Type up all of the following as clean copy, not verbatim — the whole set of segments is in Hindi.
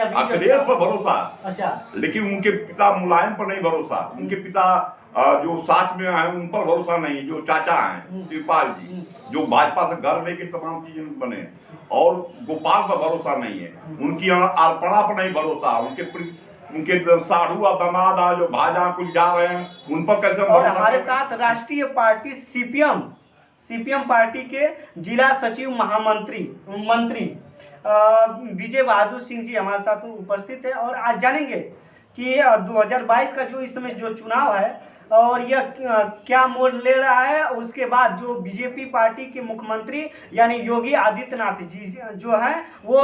या अखिलेश पर भरोसा। अच्छा, लेकिन उनके पिता मुलायम पर नहीं भरोसा। उनके पिता जो साथ में हैं उन पर भरोसा नहीं। जो चाचा हैं शिवपाल जी, जो भाजपा से घर लेके तमाम चीजें बने, और गोपाल पर भरोसा नहीं है। उनकी अर्पणा पर नहीं भरोसा। उनके साधु और दमाद जो भाजा कुल जा रहे हैं उन पर कैसे। और हमारे साथ राष्ट्रीय पार्टी सीपीएम पार्टी के जिला सचिव मंत्री विजय बहादुर सिंह जी हमारे साथ उपस्थित है। और आज जानेंगे कि 2022 का जो इस समय जो चुनाव है और यह क्या मोड़ ले रहा है। उसके बाद जो बीजेपी पार्टी के मुख्यमंत्री यानी योगी आदित्यनाथ जी जो है वो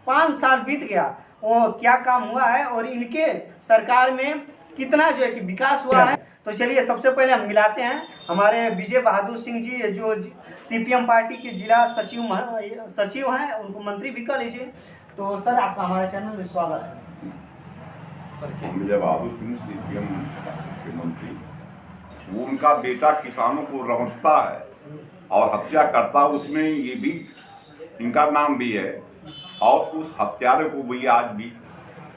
5 साल बीत गया, वो क्या काम हुआ है और इनके सरकार में कितना जो है कि विकास हुआ है। तो चलिए सबसे पहले हम मिलाते हैं हमारे विजय बहादुर सिंह जी जो सीपीएम पार्टी के जिला सचिव हैं, उनको मंत्री भी कह लीजिए। तो सर आपका हमारे चैनल में स्वागत है। विजय बहादुर सिंह सीपीएम के मंत्री, वो उनका बेटा किसानों को रमता है और हत्या करता, उसमें ये भी इनका नाम भी है। और उस हत्यारे को भी आज भी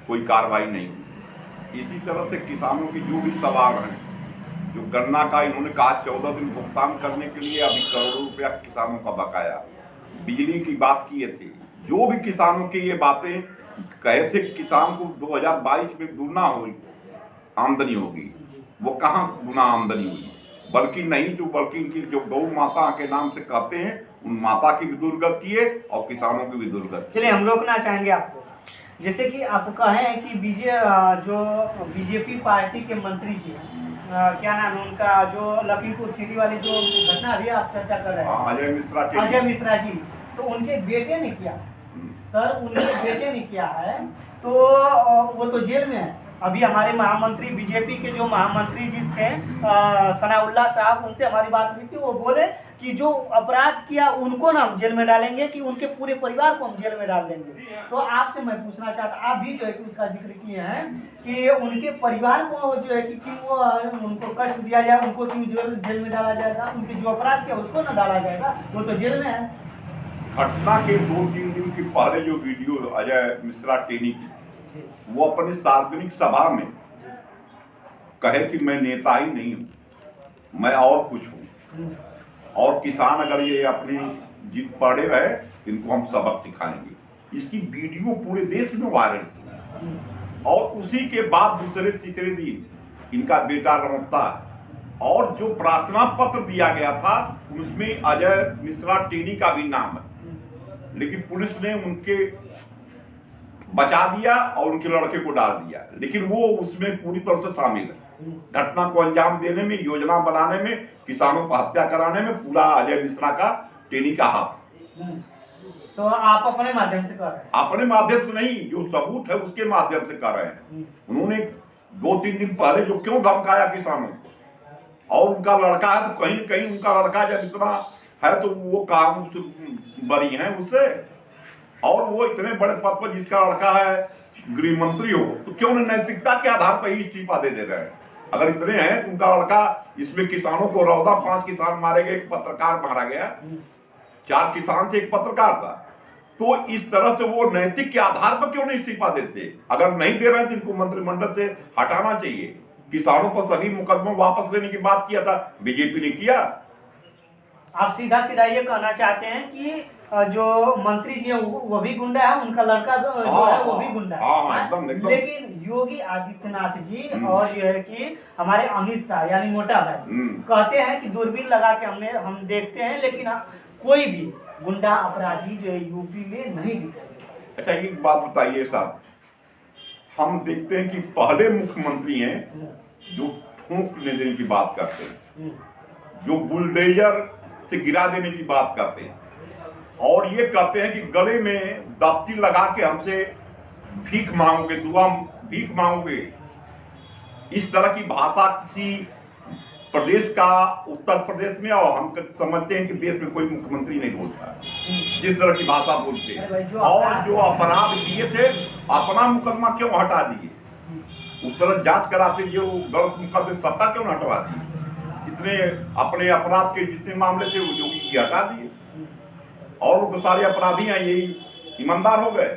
कोई कार्रवाई नहीं हुई। इसी तरह से किसानों की जो भी सवाल हैं, जो गन्ना का इन्होंने कहा 14 दिन भुगतान करने के लिए, अभी करोड़ों रुपया किसानों का बकाया। बिजली की बात किए थे, जो भी किसानों की ये बातें कहे थे किसान को 2022 में दुगना होगी आमदनी होगी, वो कहाँ गुना आमदनी हुई। बल्कि इनकी जो गौ माता के नाम से कहते हैं, उन माता की भी दुर्गत किए और किसानों की भी दुर्गत। चलिए हम रोकना चाहेंगे आपको, जैसे कि आप कहें कि बीजेपी पार्टी के मंत्री जी क्या नाम है उनका, जो लखीमपुर खीरी वाली जो घटना अभी आप चर्चा कर रहे हैं, अजय मिश्रा जी, तो उनके बेटे ने किया सर, उनके बेटे ने किया है, तो वो तो जेल में है। अभी हमारे महामंत्री बीजेपी के जो महामंत्री जी थे सनाउल्लाह साहब, उनसे हमारी बात हुई थी। वो बोले कि जो अपराध किया उनको ना हम जेल में डालेंगे, कि उनके पूरे परिवार को हम जेल में डाल देंगे। तो आपसे मैं पूछना चाहता, आप भी जो है कि उसका जिक्र किए हैं कि उनके परिवार को जो है कि क्यों उनको कष्ट दिया जाए, उनको क्यों जेल में डाला जाएगा, उनके जो अपराध किया उसको ना डाला जाएगा, वो तो जेल में है। घटना के 2-3 दिन के पहले जो वीडियो अजय मिश्रा टेनी की, वो अपने सार्वजनिक सभा में कहे कि मैं नेता ही नहीं हूं, मैं और कुछ हूं, और किसान अगर ये अपनी जिद पड़े रहे इनको हम सबक सिखाएंगे। इसकी वीडियो पूरे देश में वायरल हुई। और उसी के बाद दूसरे तीसरे दिन इनका बेटा रमता, और जो प्रार्थना पत्र दिया गया था उसमें अजय मिश्रा टेनी का भी नाम है, लेकिन पुलिस ने उनके बचा दिया और उनके लड़के को डाल दिया। लेकिन वो उसमें पूरी तरह से शामिल है। घटना को अंजाम देने में, योजना बनाने में, किसानों को हत्या कराने में पूरा अजय मिश्रा का टेनी का हाथ। तो आप अपने माध्यम से कर रहे हैं? अपने माध्यम से नहीं, जो सबूत है उसके माध्यम से कर रहे हैं। उन्होंने 2-3 दिन पहले जो क्यों धमकाया किसानों को, और उनका लड़का है तो कहीं न कहीं उनका लड़का जब इतना है तो वो काम बरी है उससे, और वो इतने बड़े पद पर जिसका लड़का है गृह मंत्री हो, तो क्यों नैतिकता के आधार पर ही इस्तीफा दे रहे हैं। अगर इतने हैं तो उनका लड़का, इसमें किसानों को रौदा 5 किसान मारे गए, एक पत्रकार मारा गया, 4 किसान थे, एक पत्रकार था। तो इस तरह से वो नैतिक के आधार पर क्यों नहीं इस्तीफा देते। अगर नहीं दे रहे हैं तो इनको मंत्रिमंडल से हटाना चाहिए। किसानों पर सभी मुकदमों वापस लेने की बात किया था, बीजेपी ने किया। आप सीधा ये कहना चाहते हैं कि जो मंत्री जी है वो भी गुंडा है, उनका लड़का जो है वो भी गुंडा है। एकदम। लेकिन योगी आदित्यनाथ जी और जो है कि हमारे अमित शाह यानी मोटा भाई कहते हैं कि दूरबीन लगा के हम देखते हैं, लेकिन कोई भी गुंडा अपराधी जो है यूपी में नहीं दिखाई। अच्छा एक बात बताइए साहब, हम देखते हैं कि पहले मुख्यमंत्री हैं जो ठोक देने की बात करते हैं, जो बुलडोजर से गिरा देने की बात करते हैं, और ये कहते हैं कि गले में दाती लगा के हमसे भीख मांगोगे, दुआ भीख मांगोगे। इस तरह की भाषा किसी प्रदेश का, उत्तर प्रदेश में, और हम समझते हैं कि देश में कोई मुख्यमंत्री नहीं बोलता जिस तरह की भाषा बोलते हैं। और जो अपराध किए थे, अपना मुकदमा क्यों हटा दिए, उस तरह जांच कराते, जो गलत मुकदमे सबका क्यों हटवा दिए। जितने अपने अपराध के जितने मामले थे वो योगी की हटा दिए, और वो सारे अपराधी हैं यही ईमानदार हो गए।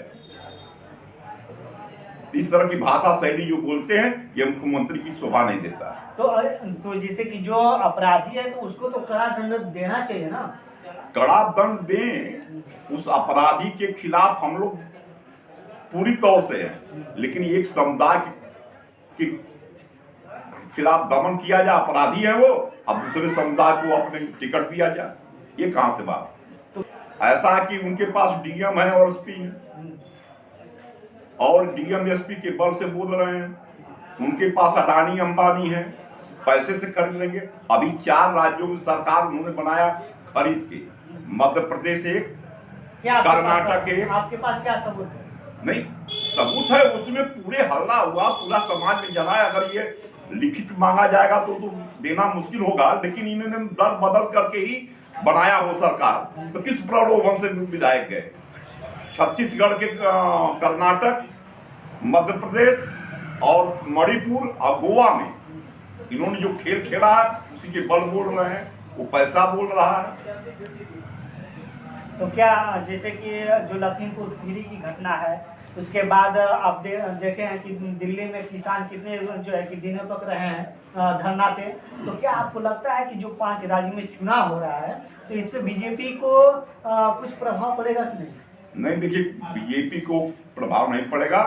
इस तरह की भाषा शैली जो बोलते हैं ये मुख्यमंत्री की शोभा नहीं देता। तो जैसे कि जो अपराधी है तो उसको तो कड़ा दंड देना चाहिए ना। कड़ा दंड दें, उस अपराधी के खिलाफ हम लोग पूरी तौर से हैं, लेकिन एक समुदाय के खिलाफ दमन किया जाए, अपराधी है वो, अब दूसरे समुदाय को अपने टिकट दिया जाए, ये कहां से बात। तो ऐसा है कि उनके पास डीएम है और एसपी है, और डीएम एसपी के बल से बोल रहे हैं, उनके पास अडानी अंबानी है, पैसे से खरीद लेंगे। अभी 4 राज्यों में सरकार उन्होंने बनाया खरीद के, मध्य प्रदेश एक, कर्नाटक एक। आपके पास क्या सबूत है? नहीं सबूत है, उसमें पूरे हल्ला हुआ, पूरा समाज में जना है। अगर ये लिखित मांगा जाएगा तो देना मुश्किल होगा, लेकिन इन्होंने दल बदल करके ही बनाया हो सरकार, तो किस प्रलोभन से विधायक गए। छत्तीसगढ़ के कर्नाटक, मध्य प्रदेश और मणिपुर और गोवा में इन्होंने जो खेल खेला है उसी के बल बोल रहे हैं, वो पैसा बोल रहा है। तो क्या जैसे कि जो लखीमपुर खीरी की घटना है उसके बाद आप देखे हैं कि दिल्ली में किसान कितने जो है कि दिनों तक रहे हैं धरना पे, तो क्या आपको लगता है कि जो 5 राज्य में चुनाव हो रहा है तो इस पे बीजेपी को कुछ प्रभाव पड़ेगा कि नहीं? नहीं, देखिए बीजेपी को प्रभाव नहीं पड़ेगा।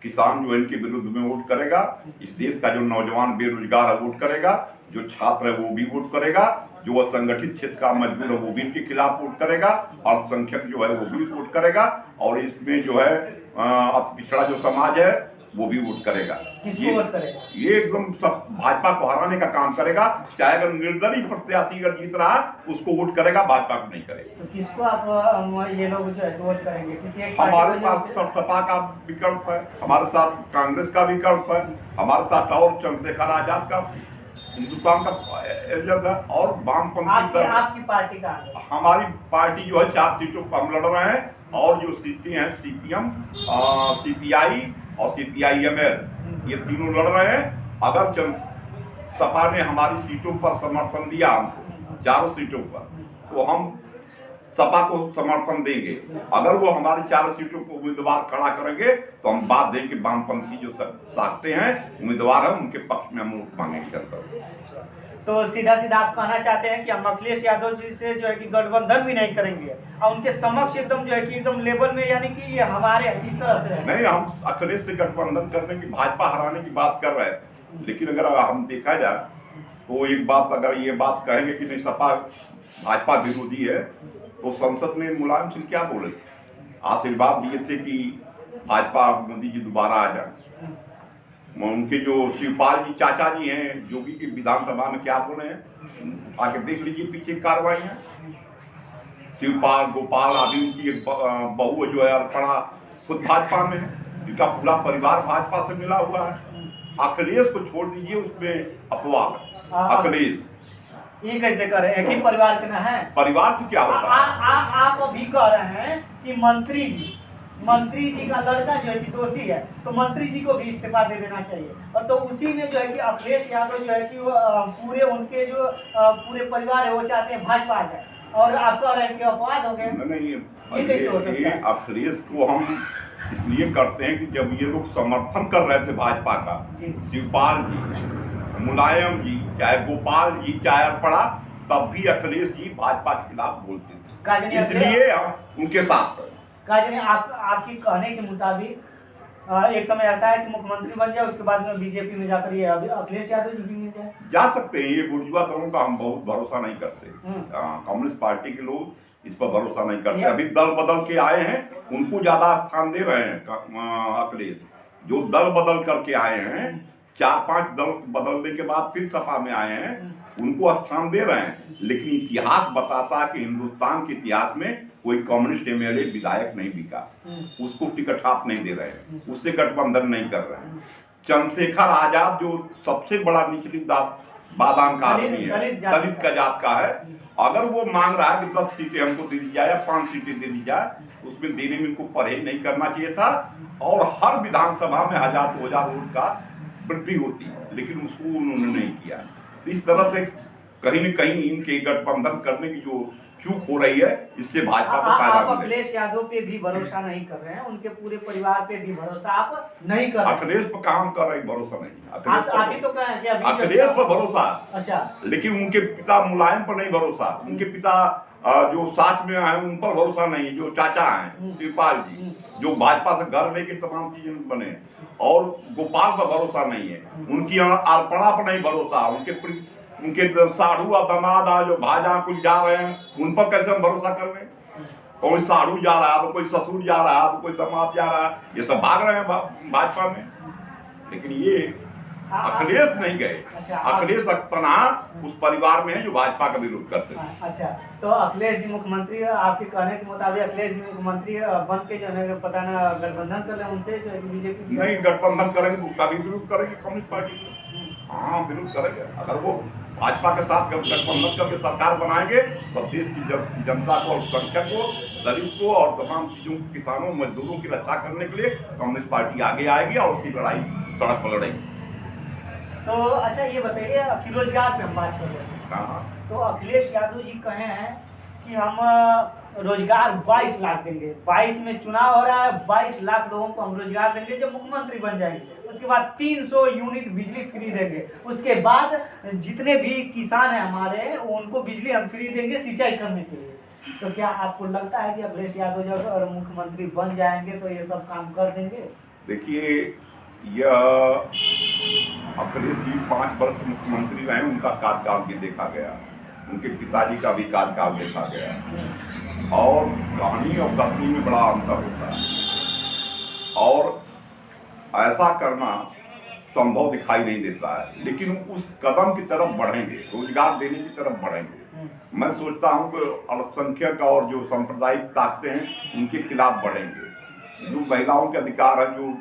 किसान जो इनके विरुद्ध में वोट करेगा, इस देश का जो नौजवान बेरोजगार है वोट करेगा, जो छात्र है वो भी वोट करेगा, जो असंगठित क्षेत्र का मजदूर है वो भी इनके खिलाफ वोट करेगा, अल्पसंख्यक जो है वो भी वोट करेगा, और इसमें जो है अति पिछड़ा जो समाज है वो भी वोट करेगा। किसको वोट करेगा? ये एकदम सब भाजपा को हराने का काम करेगा। चाहे अगर निर्दलीय प्रत्याशी अगर जीत रहा उसको वोट करेगा, भाजपा को नहीं करेगा। तो किसको आप ये लोग जो है वोट करेंगे? किसी एक हमारे पास सपा का विकल्प है, हमारे साथ कांग्रेस का विकल्प है, हमारे साथ और चंद्रशेखर आजाद का हिंदुस्तान का एजेंट है, और वामपंथी दल। आपकी पार्टी का? हमारी पार्टी जो है 4 सीटों पर हम लड़ रहे हैं, और जो सीटें हैं सीपीएम, सीपीआई और सीपीआईएमएल, ये तीनों लड़ रहे हैं। अगर सपा ने हमारी सीटों पर समर्थन दिया हमको, 4 सीटों पर, तो हम सपा को समर्थन देंगे। अगर वो हमारी 4 सीटों को उम्मीदवार खड़ा करेंगे तो हम बात देंगे वामपंथी जो ताकते हैं उम्मीदवार हैं उनके पक्ष में हम वोट मांगेंगे। तो सीधा सीधा आप कहना चाहते हैं कि हम अखिलेश यादव जी से जो है कि गठबंधन भी नहीं करेंगे और उनके समक्ष एकदम जो है कि एकदम लेवल में, यानी कि ये हमारे इस तरह से नहीं, हम अखिलेश से गठबंधन करने की, भाजपा हराने की बात कर रहे हैं, लेकिन अगर हम देखा जाए तो एक बात, अगर ये बात कहेंगे कि नहीं सपा भाजपा विरोधी है, तो संसद में मुलायम सिंह क्या बोले, आशीर्वाद दिए थे कि भाजपा मोदी जी दोबारा आ जाए। उनके जो शिवपाल जी चाचा जी हैं जोगी की विधानसभा में क्या बोले हैं, आके देख लीजिए पीछे कार्रवाइयां। शिवपाल, गोपाल आदि, उनकी एक बहू जो है अर्पणा खुद भाजपा में, जिनका पूरा परिवार भाजपा से मिला हुआ है। अखिलेश को छोड़ दीजिए, उसमें अपवाद। अखिलेश ये कैसे करे, एक ही परिवार के ना है? परिवार से क्या होता है? आप अभी कह रहे हैं कि मंत्री जी का लड़का जो है कि दोषी है, तो मंत्री जी को भी इस्तीफा दे देना चाहिए। और तो उसी में जो है कि अखिलेश यादव जो है कि वो पूरे उनके जो पूरे परिवार है वो चाहते हैं भाजपा आ जाए, और आप कह रहे हैं कि अपवाद हो गए। नहीं, ये कैसे हो सकता है? अखिलेश को हम इसलिए करते हैं कि जब ये लोग समर्थन कर रहे थे भाजपा का, शिवपाल जी, मुलायम जी, चाहे गोपाल जी, चाहे अर्पणा, तब भी अखिलेश जी भाजपा के खिलाफ बोलते थे, इसलिए हम उनके साथ। आपकी कहने के मुताबिक एक समय ऐसा है कि मुख्यमंत्री बन जाए, उसके बाद में बीजेपी में जाकर ये अखिलेश यादव जी भी मिल जाए, जा सकते हैं। ये बुर्जुआ दलों का हम बहुत भरोसा नहीं करते। कम्युनिस्ट पार्टी के लोग इस पर भरोसा नहीं करते। अभी दल बदल के आए हैं, उनको ज्यादा स्थान दे रहे हैं अखिलेश। जो दल बदल करके आए हैं, 4-5 दल बदलने के बाद फिर सपा में आए हैं, उनको स्थान दे रहे हैं। लेकिन इतिहास बताता है कि हिंदुस्तान के इतिहास में कोई कम्युनिस्ट एमएलए विधायक नहीं बिका, उसको टिकट आप नहीं दे रहे हैं, उससे गठबंधन नहीं कर रहे हैं। चंद्रशेखर आजाद जो सबसे बड़ा निचली बादाम का आदमी है, दलित का जात का है, अगर वो मांग रहा है कि 10 सीटें हमको दे दी जाए या 5 सीटें दे दी जाए, उसमें देने में इनको परहेज नहीं करना चाहिए था, और हर विधानसभा में 1000-2000 वोट का वृद्धि होती, लेकिन उसको उन्होंने नहीं किया। इस तरह से कहीं न कहीं इनके गठबंधन करने की जो चूक हो रही है, इससे भाजपा को आप फायदा मिलेगा। अखिलेश यादव पे भी भरोसा नहीं कर रहे हैं, उनके पूरे परिवार पे भी भरोसा आप नहीं कर रहे। अखिलेश पर काम कर रही, भरोसा नहीं। आप ही तो कह रहे हैं कि अभी अखिलेश पर भरोसा, अच्छा, लेकिन उनके पिता मुलायम पर नहीं भरोसा। उनके पिता जो साथ में हैं उन पर भरोसा नहीं। जो चाचा हैं शिवपाल जी, जो भाजपा से घर लेके तमाम चीजें बने, और गोपाल पर भरोसा नहीं है। उनकी अर्पणा पर नहीं भरोसा। उनके साढ़ू और दामाद जो भाजा कुछ जा रहे हैं, उन पर कैसे हम भरोसा कर रहे हैं? कोई साढ़ू जा रहा है तो कोई ससुर जा रहा है तो कोई दामाद जा रहा है, ये सब भाग रहे हैं भाजपा में। लेकिन ये अखिलेश नहीं गए। अच्छा, अखिलेश तना उस परिवार में है जो भाजपा का विरोध करते हैं। अच्छा, तो अखिलेश जी मुख्यमंत्री, आपके कहने के मुताबिक अखिलेश जी मुख्यमंत्री बन के जो है पता ना गठबंधन कर ले उनसे, जो बीजेपी नहीं गठबंधन करेंगे तो उसका भी विरोध करेंगे कम्युनिस्ट पार्टी। हाँ विरोध करेंगे। अगर वो भाजपा के साथ गठबंधन करके सरकार बनाएंगे तो देश की जनता को, अल्पसंख्यक को, दलित को और तमाम चीजों, किसानों, मजदूरों की रक्षा करने के लिए कम्युनिस्ट पार्टी आगे आएगी और उसकी लड़ाई सड़क पर लड़ेगी। तो अच्छा ये बताइए कि रोजगार पे हम बात कर रहे हैं, तो अखिलेश यादव जी कहे हैं कि हम रोजगार 22 लाख देंगे। 22 में चुनाव हो रहा है, 22 लाख लोगों को हम रोजगार देंगे जब मुख्यमंत्री बन जाएंगे। उसके बाद 300 यूनिट बिजली फ्री देंगे। उसके बाद जितने भी किसान हैं हमारे, उनको बिजली हम फ्री देंगे सिंचाई करने के लिए। तो क्या आपको लगता है कि अखिलेश यादव जब और मुख्यमंत्री बन जाएंगे तो ये सब काम कर देंगे? देखिए, यह अखिलेश जी 5 वर्ष मुख्यमंत्री रहे, उनका कार्यकाल भी देखा गया, उनके पिताजी का भी कार्यकाल देखा गया, और कहानी और कथनी में बड़ा अंतर होता है, और ऐसा करना संभव दिखाई नहीं देता है। लेकिन उस कदम की तरफ बढ़ेंगे, रोजगार देने की तरफ बढ़ेंगे। मैं सोचता हूँ कि अल्पसंख्यक और जो सांप्रदायिक ताकतें हैं उनके खिलाफ बढ़ेंगे। जो महिलाओं के अधिकार है, जो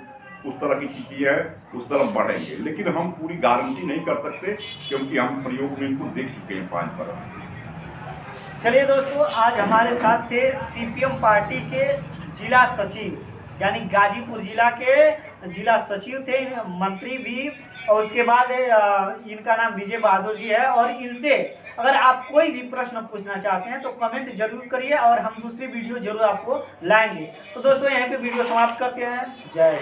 उस तरह की चीजें हैं, उस तरफ बढ़ेंगे। लेकिन हम पूरी गारंटी नहीं कर सकते क्योंकि हम प्रयोग में इनको देख चुके हैं 5 वर्ष। चलिए दोस्तों, आज हमारे साथ थे सीपीएम पार्टी के जिला सचिव, यानी गाजीपुर जिला के जिला सचिव थे, मंत्री भी, और उसके बाद इनका नाम विजय बहादुर जी है। और इनसे अगर आप कोई भी प्रश्न पूछना चाहते हैं तो कमेंट जरूर करिए और हम दूसरी वीडियो जरूर आपको लाएंगे। तो दोस्तों यहीं पे वीडियो समाप्त करते हैं। जय